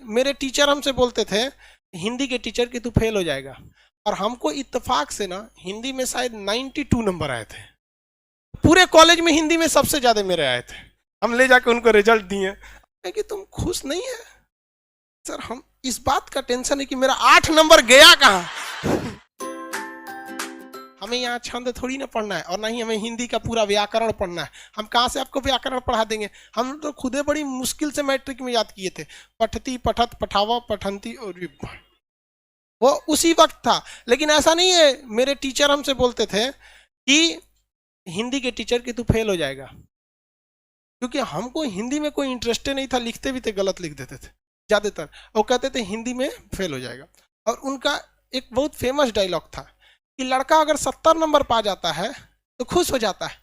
मेरे टीचर हमसे बोलते थे, हिंदी के टीचर कि तू फेल हो जाएगा, और हमको इत्तेफाक से ना हिंदी में शायद 92 नंबर आए थे। पूरे कॉलेज में हिंदी में सबसे ज्यादा मेरे आए थे। हम ले जाके उनको रिजल्ट दिए कि तुम खुश नहीं है सर, हम इस बात का टेंशन है कि मेरा 8 नंबर गया कहाँ। हमें यहाँ छंद थोड़ी ना पढ़ना है, और ना ही हमें हिंदी का पूरा व्याकरण पढ़ना है। हम कहाँ से आपको व्याकरण पढ़ा देंगे? हम तो खुदे बड़ी मुश्किल से मैट्रिक में याद किए थे, पठती पठत पठावा पठंती, और वो उसी वक्त था। लेकिन ऐसा नहीं है, मेरे टीचर हमसे बोलते थे कि हिंदी के टीचर कि तू फेल हो जाएगा, क्योंकि हमको हिंदी में कोई इंटरेस्ट नहीं था, लिखते भी थे गलत लिख देते थे ज्यादातर। वो कहते थे हिंदी में फेल हो जाएगा। और उनका एक बहुत फेमस डायलॉग था कि लड़का अगर 70 नंबर पा जाता है तो खुश हो जाता है,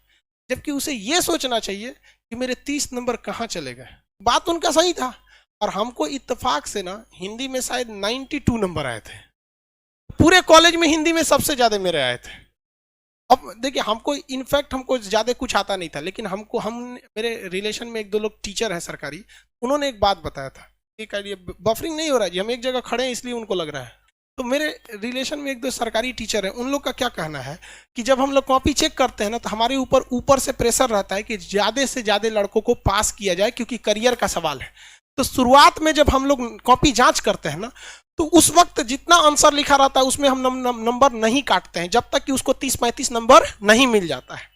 जबकि उसे यह सोचना चाहिए कि मेरे 30 नंबर कहाँ चले गए। बात उनका सही था। और हमको इत्तेफाक से ना हिंदी में शायद 92 नंबर आए थे। पूरे कॉलेज में हिंदी में सबसे ज्यादा मेरे आए थे। अब देखिए, हमको इनफैक्ट हमको ज्यादा कुछ आता नहीं था, लेकिन मेरे रिलेशन में एक दो लोग टीचर हैं सरकारी, उन्होंने एक बात बताया था। बफरिंग नहीं हो रहा है जी, हम एक जगह खड़े हैं इसलिए उनको लग रहा है। तो मेरे रिलेशन में एक दो सरकारी टीचर हैं, उन लोग का क्या कहना है कि जब हम लोग कॉपी चेक करते हैं ना, तो हमारे ऊपर से प्रेशर रहता है कि ज्यादा से ज्यादा लड़कों को पास किया जाए, क्योंकि करियर का सवाल है। तो शुरुआत में जब हम लोग कॉपी जांच करते हैं ना, तो उस वक्त जितना आंसर लिखा रहता है उसमें हम नंबर नहीं काटते हैं, जब तक कि उसको 30-35 नंबर नहीं मिल जाता है।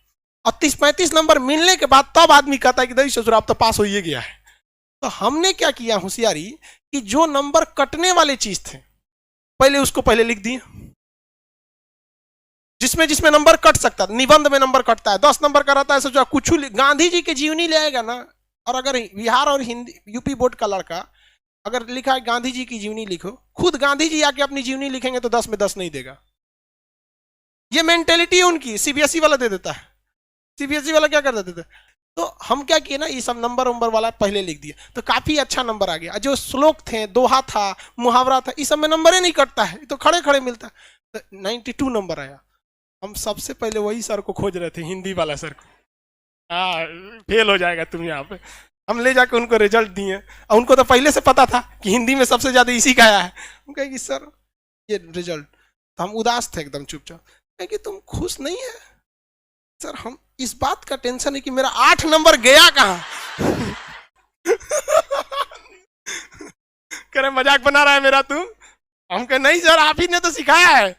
और 30-35 नंबर मिलने के बाद तब आदमी कहता है कि दही ससुर आप तो पास हो ही गया है। तो हमने क्या किया होशियारी, कि जो नंबर कटने वाले चीज थे पहले लिख दिए, जिसमें नंबर कट सकता था। निबंध में नंबर कटता है, 10 नंबर का रहता है, सोचा कुछ गांधी जी के जीवनी ले आएगा ना। और अगर बिहार और हिंदी यूपी बोर्ड का लड़का अगर लिखा है गांधी जी की जीवनी लिखो, खुद गांधी जी आके अपनी जीवनी लिखेंगे तो 10 में 10 नहीं देगा। ये मेंटेलिटी है उनकी। सीबीएसई वाला दे देता है। सीबीएसई वाला क्या कर देते थे? तो हम क्या किए ना, ये सब नंबर वाला पहले लिख दिया, तो काफी अच्छा नंबर आ गया। जो श्लोक थे, दोहा था, मुहावरा था, इस सब में नंबर ही नहीं कटता है, तो खड़े खड़े मिलता है। तो 92 नंबर आया। हम सबसे पहले वही सर को खोज रहे थे, हिंदी वाला सर को। फेल हो जाएगा तुम यहाँ पे। हम ले जाके उनको रिजल्ट दिए, और उनको तो पहले से पता था कि हिंदी में सबसे ज्यादा इसी का आया है। हम कहेंगे सर ये रिजल्ट, तो हम उदास थे एकदम चुपचाप। कहेंगे तुम खुश नहीं है सर, हम इस बात का टेंशन है कि मेरा 8 नंबर गया कहाँ। कह रहे मजाक बना रहा है मेरा तू। हम कहे नहीं सर, आप ही ने तो सिखाया है।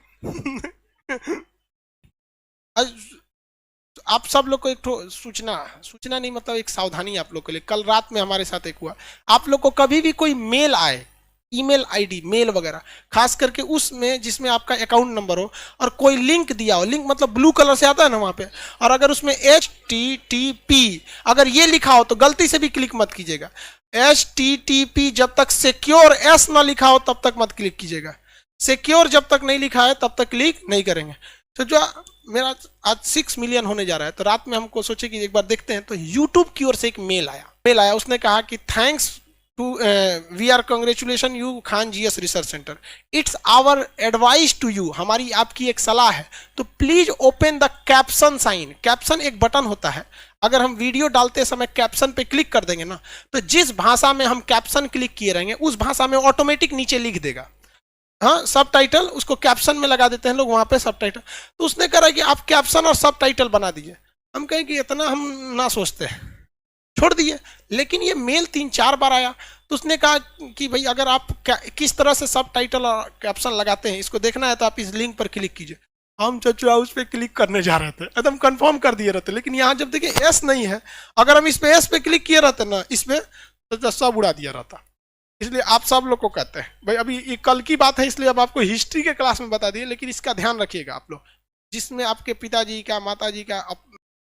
आप सब लोग को एक सूचना नहीं, मतलब एक सावधानी आप लोग के लिए। कल रात में हमारे साथ एक हुआ, आप लोग को कभी भी कोई मेल आए, ईमेल आईडी, मेल वगैरह, खास करके उसमें जिसमें आपका अकाउंट नंबर हो और कोई लिंक दिया हो, लिंक मतलब ब्लू कलर से आता है ना वहां पे, और अगर उसमें HTTP अगर ये लिखा हो तो गलती से भी क्लिक मत कीजिएगा। HTTP जब तक सिक्योर S ना लिखा हो तब तक मत क्लिक कीजिएगा। सिक्योर जब तक नहीं लिखा है तब तक क्लिक नहीं करेंगे। तो जो मेरा आज 6 मिलियन होने जा रहा है, तो रात में हमको सोचे कि एक बार देखते हैं, तो यूट्यूब की ओर से एक मेल आया। उसने कहा कि thanks to we are congratulation you Khan GS research centre, it's our advice to you, हमारी आपकी एक सलाह है, तो please open the caption sign. Caption एक बटन होता है, अगर हम वीडियो डालते समय कैप्शन पे क्लिक कर देंगे ना, तो जिस भाषा में हम कैप्शन क्लिक किए रहेंगे उस भाषा में ऑटोमेटिक नीचे लिख देगा। हाँ, सब टाइटल उसको कैप्शन में लगा देते हैं लोग, वहां पे सब टाइटल। तो उसने कहा कि आप कैप्शन और सब टाइटल बना दीजिए। हम कहें कि इतना हम ना सोचते हैं, छोड़ दिए। लेकिन ये मेल 3-4 बार आया, तो उसने कहा कि भाई अगर आप किस तरह से सब टाइटल और कैप्शन लगाते हैं इसको देखना है तो आप इस लिंक पर क्लिक कीजिए। हम चचुआ उस पर क्लिक करने जा रहे थे, एकदम कंफर्म कर दिए रहते, लेकिन यहाँ जब देखिए S नहीं है, अगर हम इस पे S पे क्लिक किए रहते ना, इस पे तो सब उड़ा दिया रहता। इसलिए आप सब लोग को कहते हैं भाई, अभी ये कल की बात है इसलिए अब आपको हिस्ट्री के क्लास में बता दिए, लेकिन इसका ध्यान रखिएगा आप लोग, जिसमें आपके पिताजी का, माताजी का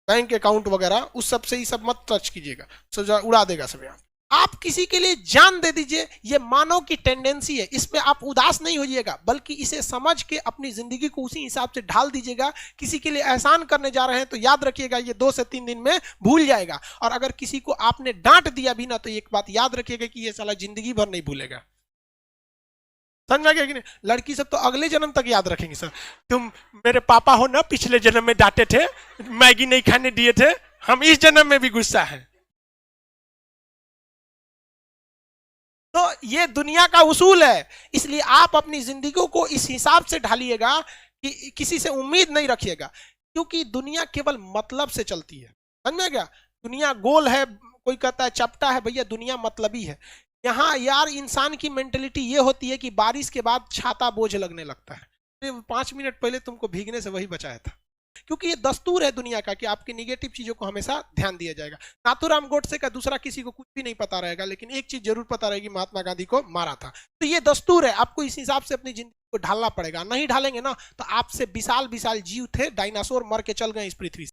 बैंक अकाउंट वगैरह, उस सब से ये सब मत टच कीजिएगा, सजा उड़ा देगा सब। यहाँ आप किसी के लिए जान दे दीजिए, ये मानव की टेंडेंसी है, इसमें आप उदास नहीं होइएगा, बल्कि इसे समझ के अपनी जिंदगी को उसी हिसाब से ढाल दीजिएगा। किसी के लिए एहसान करने जा रहे हैं तो याद रखिएगा ये 2 से 3 दिन में भूल जाएगा। और अगर किसी को आपने डांट दिया भी ना, तो एक बात याद रखिएगा कि ये साला जिंदगी भर नहीं भूलेगा। समझ गया कि नहीं? लड़की सब तो अगले जन्म तक याद रखेंगे। सर तुम मेरे पापा हो ना, पिछले जन्म में डांटे थे, मैगी नहीं खाने दिए थे, हम इस जन्म में भी गुस्सा है। तो ये दुनिया का उसूल है, इसलिए आप अपनी जिंदगी को इस हिसाब से ढालिएगा कि किसी से उम्मीद नहीं रखिएगा, क्योंकि दुनिया केवल मतलब से चलती है। समझ में गया? दुनिया गोल है, कोई कहता है चपटा है, भैया दुनिया मतलबी है। यहाँ यार इंसान की मेंटेलिटी ये होती है कि बारिश के बाद छाता बोझ लगने लगता है, 5 मिनट पहले तुमको भीगने से वही बचाया था। क्योंकि ये दस्तूर है दुनिया का कि आपकी निगेटिव चीजों को हमेशा ध्यान दिया जाएगा। नाथूराम गोडसे का दूसरा किसी को कुछ भी नहीं पता रहेगा, लेकिन एक चीज जरूर पता रहेगी, महात्मा गांधी को मारा था। तो ये दस्तूर है, आपको इस हिसाब से अपनी जिंदगी को ढालना पड़ेगा। नहीं ढालेंगे ना तो आपसे विशाल विशाल जीव थे, डायनासोर मर के चल गए इस पृथ्वी से।